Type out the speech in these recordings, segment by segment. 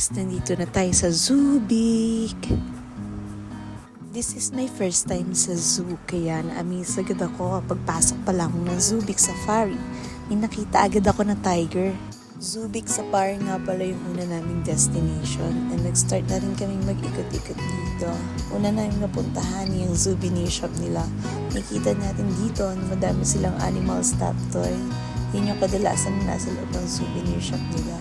guys, nandito na tayo sa Subic. This is my first time sa zoo, kaya na-amaze agad ako. Pagpasok pa lang ng Subic Safari, may nakita agad ako na tiger. Subic Safari nga pala yung una naming destination, and nag-start na rin kaming mag-ikot-ikot dito. Una namin napuntahan yung souvenir shop nila. Nakita natin dito na madami silang animal stuff toy. Yun yung kadalasan na nasa loob ng souvenir shop nila.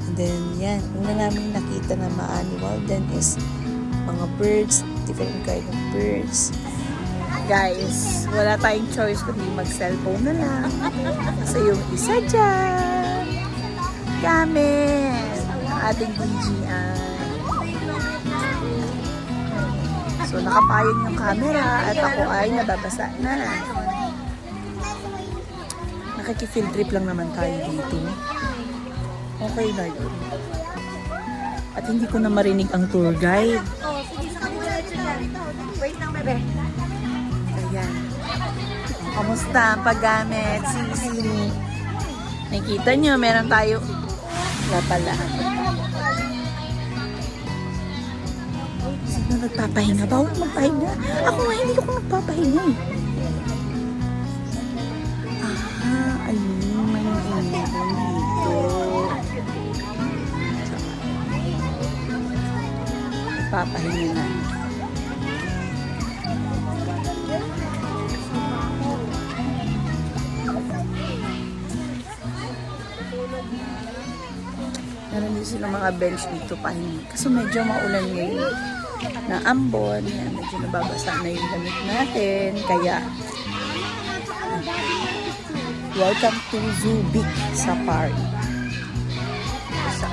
And then yan, una namin nakita na ma-animal then is mga birds, different kind of birds. Guys, wala tayong choice kundi mag-cellphone na lang. So yung isa dyan, gamit ang ating DJI. So nakapayong yung camera at ako ay nababasa na. Nakiki-field trip lang naman tayo dito. Okay na yun. At hindi ko na marinig ang tour guide. Oh, sige, sa kabila dyan. Wait lang, bebe. Ayan. Kamusta ang paggamit? Sisi. Nakita nyo, meron tayo. Wala pala. Sino nagpapahinga? Bawal magpahinga. Ako nga, hindi ako nagpapahinga. Ayun, may inipon dito. Nagpapahinga na. Meron din silang mga bench dito pahinga. Kasi medyo maulan ngayon. Na ambon. Yan, medyo nababasa na yung damit natin. Kaya, welcome to Subic Safari. Isa.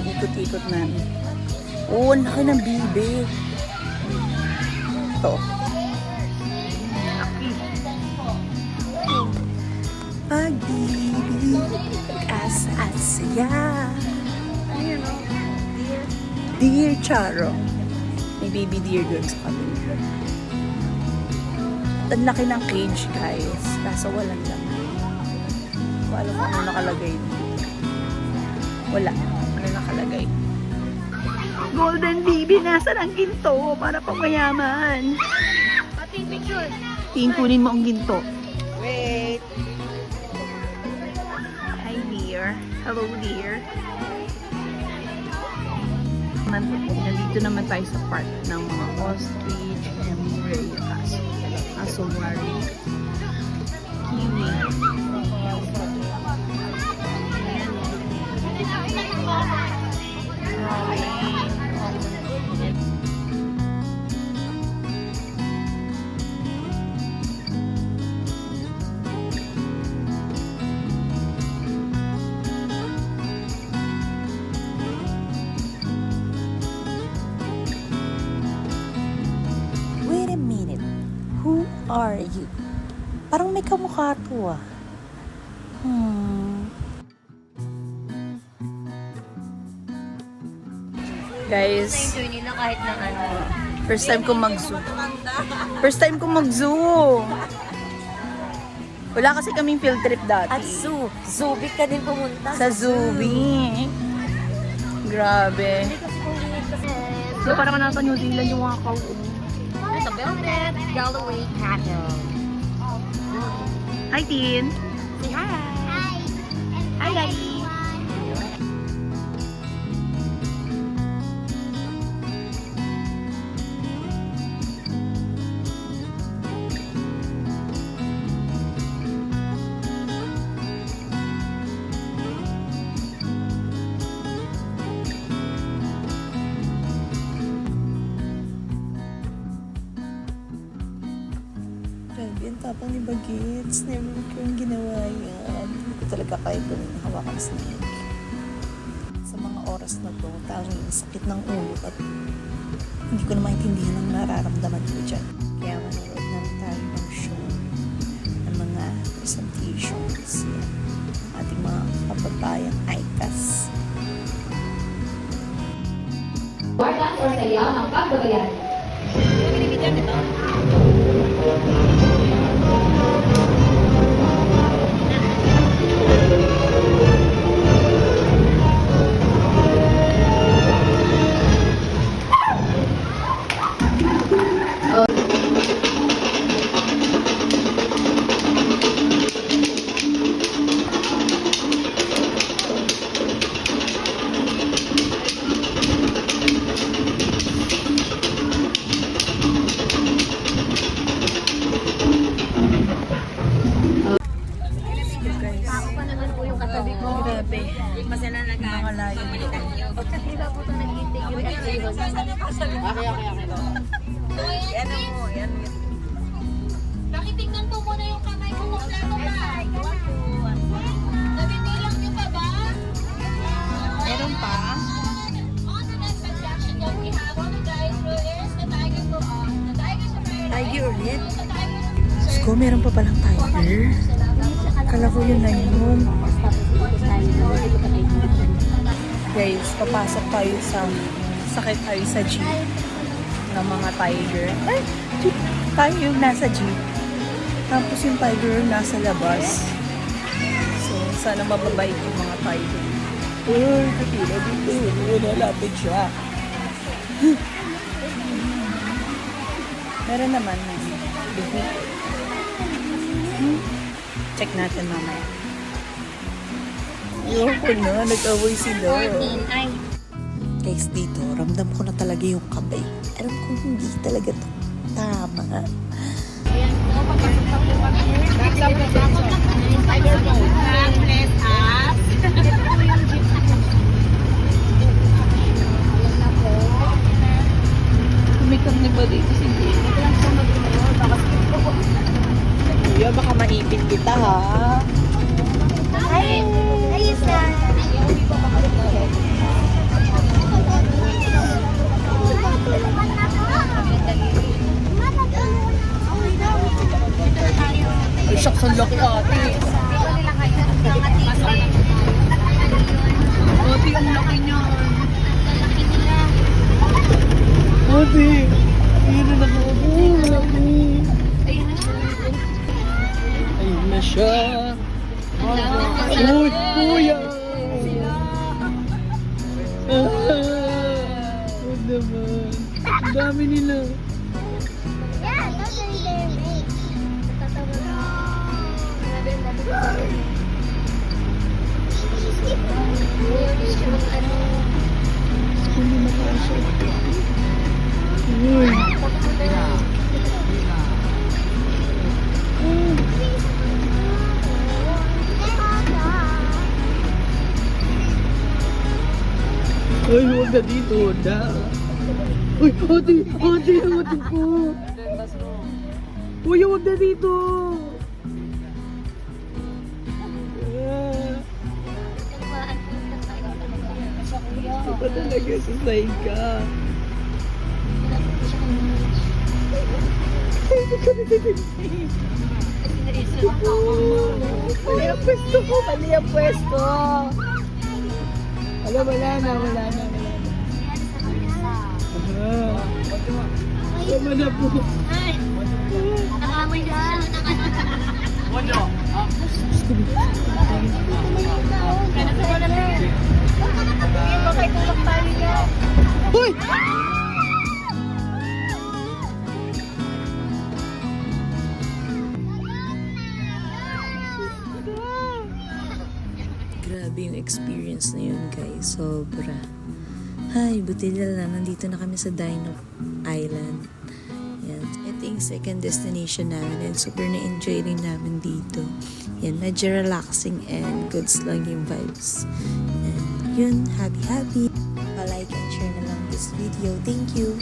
Ikot-ikot namin. Oo, ang laki ng bibe. Ito. Pag-ibig, asa-asaya. Ayun, no? Dear Charo. May baby deer doon sa kabila. Ang laki ng cage, guys. Kaso walang laman. Wala ko ano nakalagay dito. Wala. Ano nakalagay? Golden baby, nasan ang ginto? Para pang mayaman. Pati picture. Kunin mo ang ginto. Wait. Hi dear. Hello dear. Nandito naman tayo sa part ng mga ostrich and rhea asomari. Kiwi. Wait a minute. Who are you? Parang may kamukha to ah. Guys, Enjoy nila kahit na ano. first time ko mag-zoo. First time ko mag-zoo. Wala kasi kaming field trip dati. At zoo. Subic ka din pumunta. Sa Subic. Grabe. So, parang nasa New Zealand yung mga cow. Ito, Velvet Galloway Cattle. Hi, Tin. Say hi. Hi. Hi, Daddy. Grabe, ang tapang ni Bagets. Never ko yung ginawa yan. Hindi ko talaga kaya gawin hawakan snake. Sa mga oras na to, tanging sakit ng ulo at hindi ko na maintindihan ang nararamdaman ko dyan. Kaya manonood na tayo ng show ng mga presentations. Yan. Ating mga kababayang ICAS. Wartas or saya ang pagbabayan. Yan mo, yan. Pakitingnan po muna yung kamay mo kung plano ba. Nabibilang niyo pa ba? Meron pa? On the next transaction that we have on the guys is the tiger go on. The tiger sa Tiger ulit? The tiger Ko, meron pa palang tiger. Kala ko yun na yun. Guys, papasok tayo sakit tayo sa jeep ng mga tiger. Ay, jeep. Tayo yung nasa jeep. Tapos yung tiger yung nasa labas. So, sana mababait yung mga tiger. Uy, katila dito. Nalapit siya. Meron naman na. Check natin mamaya. Ayoko na, nag-away sila. 14. Ay, Guys, dito, ramdam ko na talaga yung kabay. Alam ko hindi talaga to tama. Kumikam ni ba dito si Jane? Kuya, baka maipit kita ha. ay, ayos na. Ay, shucks, ang laki ate. Ate, ang laki niya. Ate, ayun na nakaupo. Ayun na siya. Uy, kuya. Huwag naman. Ang dami nila. Hindi makasya. Uy. Uy, huwag na dito. Na. Uy, ate, ate po. Uy, huwag na dito. Ito talaga sa side ka. Mali ang pwesto ko, mali ang pwesto. Wala na. Tama na po. Nakamoy na. Hoy! Grabe yung experience na yun, guys. Sobra. Hi, buti na nandito na kami sa Dino Island. Yan. Ito yung second destination namin and super na-enjoy rin namin dito. Yan, medyo relaxing and goods lang yung vibes. And yun, happy. Pa-like and share na lang this video. Thank you!